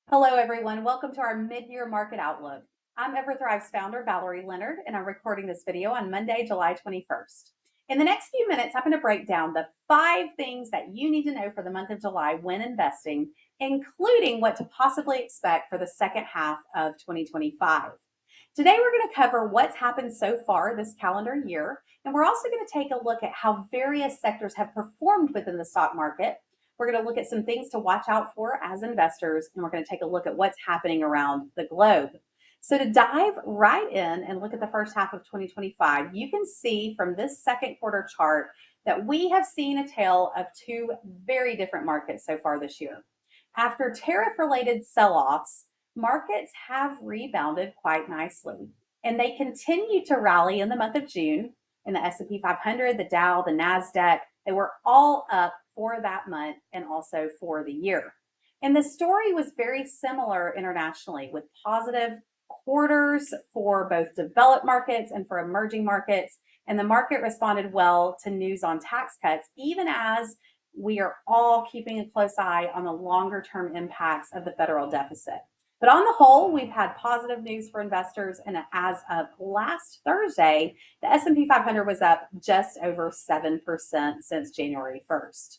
Hello, everyone. Welcome to our mid-year market outlook. I'm EverThrive's founder, Valerie Leonard, and I'm recording this video on Monday, July 21st. In the next few minutes, I'm going to break down the 5 things that you need to know for the month of July when investing, including what to possibly expect for the second half of 2025. Today, we're going to cover what's happened so far this calendar year, and we're also going to take a look at how various sectors have performed within the stock market. We're going to look at some things to watch out for as investors, and we're going to take a look at what's happening around the globe. So, to dive right in and look at the first half of 2025, you can see from this second quarter chart that we have seen a tale of 2 very different markets so far this year. After tariff related sell offs, markets have rebounded quite nicely, and they continue to rally in the month of June. In the S&P 500, the Dow, the Nasdaq, they were all up for that month and also for the year. And the story was very similar internationally, with positive quarters for both developed markets and for emerging markets. And the market responded well to news on tax cuts, even as we are all keeping a close eye on the longer term impacts of the federal deficit. But on the whole, we've had positive news for investors, and as of last Thursday, the S&P 500 was up just over 7% since January 1st.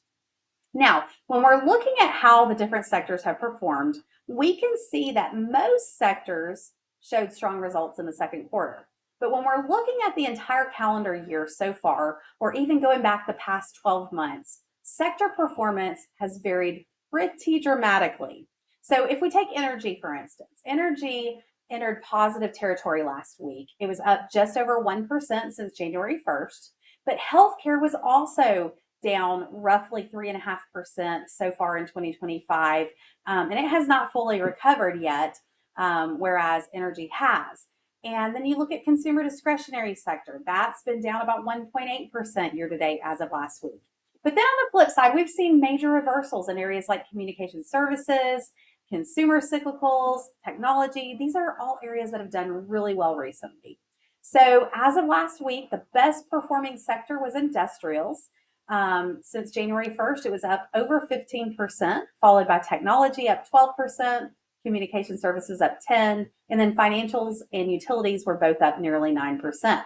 Now, when we're looking at how the different sectors have performed, we can see that most sectors showed strong results in the second quarter. But when we're looking at the entire calendar year so far, or even going back the past 12 months, sector performance has varied pretty dramatically. So if we take energy, for instance, energy entered positive territory last week. It was up just over 1% since January 1st, but healthcare was also down roughly 3.5% so far in 2025. And it has not fully recovered yet, whereas energy has. And then you look at consumer discretionary sector, that's been down about 1.8% year to date as of last week. But then on the flip side, we've seen major reversals in areas like communication services, consumer cyclicals, technology. These are all areas that have done really well recently. So as of last week, the best performing sector was industrials. Since January 1st, it was up over 15%, followed by technology up 12%, communication services up 10, and then financials and utilities were both up nearly 9%.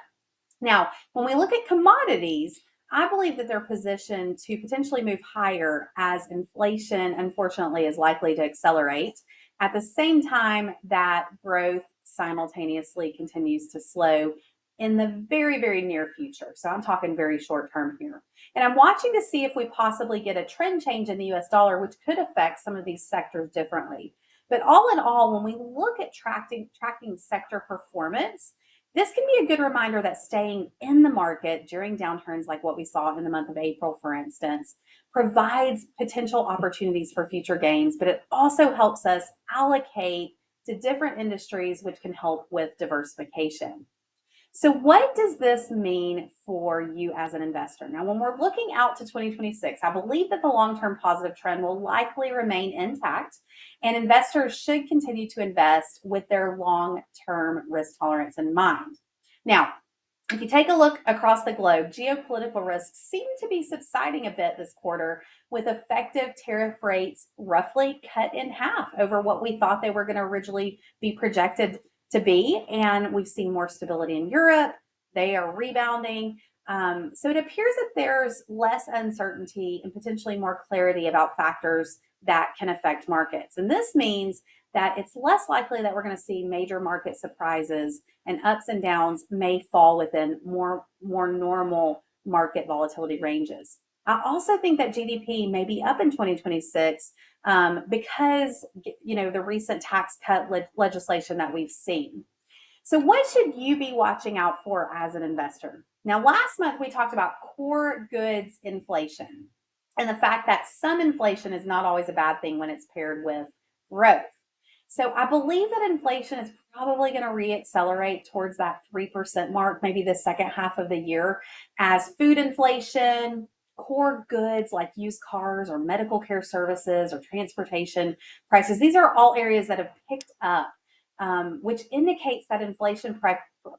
Now, when we look at commodities, I believe that they're positioned to potentially move higher as inflation, unfortunately, is likely to accelerate. At the same time that growth simultaneously continues to slow in the very, very near future. So I'm talking very short term here. And I'm watching to see if we possibly get a trend change in the US dollar, which could affect some of these sectors differently. But all in all, when we look at tracking sector performance, this can be a good reminder that staying in the market during downturns like what we saw in the month of April, for instance, provides potential opportunities for future gains, but it also helps us allocate to different industries, which can help with diversification. So, what does this mean for you as an investor? Now, when we're looking out to 2026, I believe that the long term positive trend will likely remain intact, and investors should continue to invest with their long term risk tolerance in mind. Now, if you take a look across the globe, geopolitical risks seem to be subsiding a bit this quarter, with effective tariff rates roughly cut in half over what we thought they were going to originally be projected to be. And we've seen more stability in Europe. They are rebounding. So it appears that there's less uncertainty and potentially more clarity about factors that can affect markets. And this means that it's less likely that we're going to see major market surprises, and ups and downs may fall within more normal market volatility ranges. I also think that GDP may be up in 2026 because the recent tax cut legislation that we've seen. So, what should you be watching out for as an investor? Now, last month we talked about core goods inflation and the fact that some inflation is not always a bad thing when it's paired with growth. So, I believe that inflation is probably going to reaccelerate towards that 3% mark, maybe the second half of the year, as food inflation, core goods like used cars or medical care services or transportation prices, these are all areas that have picked up which indicates that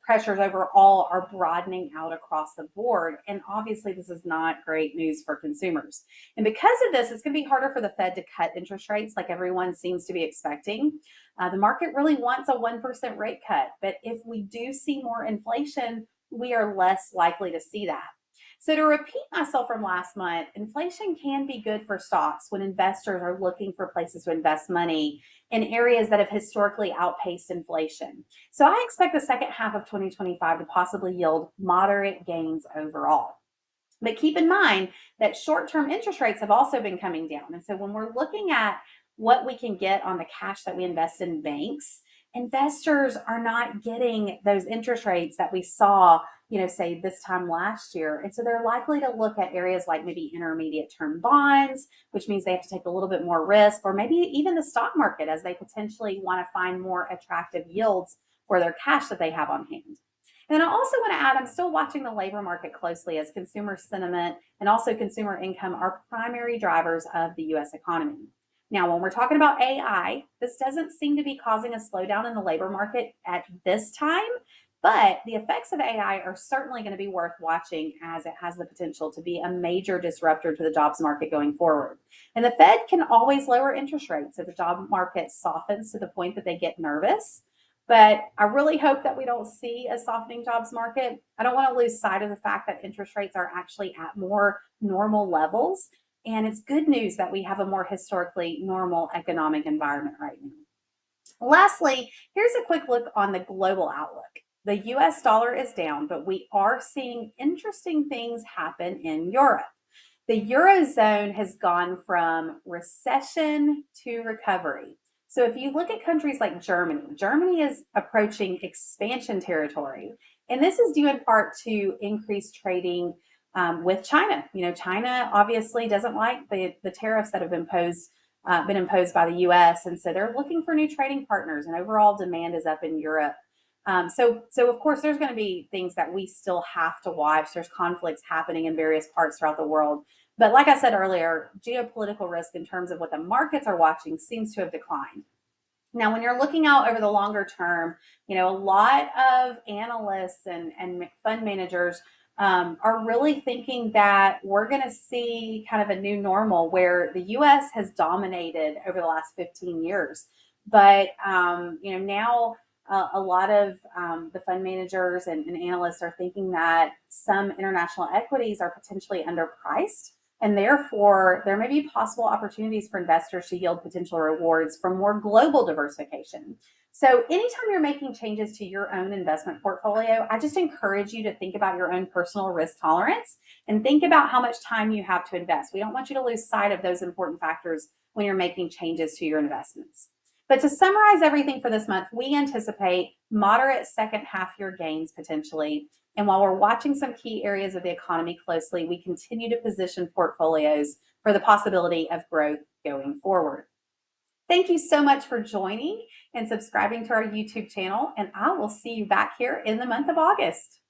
pressures overall are broadening out across the board. And obviously, this is not great news for consumers. And because of this, it's going to be harder for the Fed to cut interest rates like everyone seems to be expecting. The market really wants a 1% rate cut, but if we do see more inflation, we are less likely to see that. So, to repeat myself from last month, inflation can be good for stocks when investors are looking for places to invest money in areas that have historically outpaced inflation. So, I expect the second half of 2025 to possibly yield moderate gains overall. But keep in mind that short term interest rates have also been coming down. And so, when we're looking at what we can get on the cash that we invest in banks, investors are not getting those interest rates that we saw, say this time last year. And so they're likely to look at areas like maybe intermediate term bonds, which means they have to take a little bit more risk, or maybe even the stock market as they potentially want to find more attractive yields for their cash that they have on hand. And then I also want to add, I'm still watching the labor market closely as consumer sentiment and also consumer income are primary drivers of the US economy. Now, when we're talking about AI, this doesn't seem to be causing a slowdown in the labor market at this time, but the effects of AI are certainly going to be worth watching as it has the potential to be a major disruptor to the jobs market going forward. And the Fed can always lower interest rates if the job market softens to the point that they get nervous. But I really hope that we don't see a softening jobs market. I don't want to lose sight of the fact that interest rates are actually at more normal levels. And it's good news that we have a more historically normal economic environment right now. Lastly, here's a quick look on the global outlook. The US dollar is down, but we are seeing interesting things happen in Europe. The Eurozone has gone from recession to recovery. So if you look at countries like Germany, Germany is approaching expansion territory. And this is due in part to increased trading with China. China obviously doesn't like the tariffs that have been imposed by the US. And so they're looking for new trading partners, and overall demand is up in Europe. So of course, there's going to be things that we still have to watch. There's conflicts happening in various parts throughout the world. But like I said earlier, geopolitical risk in terms of what the markets are watching seems to have declined. Now, when you're looking out over the longer term, a lot of analysts and fund managers are really thinking that we're going to see kind of a new normal where the U.S. has dominated over the last 15 years. But, now a lot of the fund managers and analysts are thinking that some international equities are potentially underpriced. And therefore, there may be possible opportunities for investors to yield potential rewards from more global diversification. So, anytime you're making changes to your own investment portfolio, I just encourage you to think about your own personal risk tolerance and think about how much time you have to invest. We don't want you to lose sight of those important factors when you're making changes to your investments. But to summarize everything for this month, we anticipate moderate second half year gains potentially. And while we're watching some key areas of the economy closely, we continue to position portfolios for the possibility of growth going forward. Thank you so much for joining and subscribing to our YouTube channel, and I will see you back here in the month of August.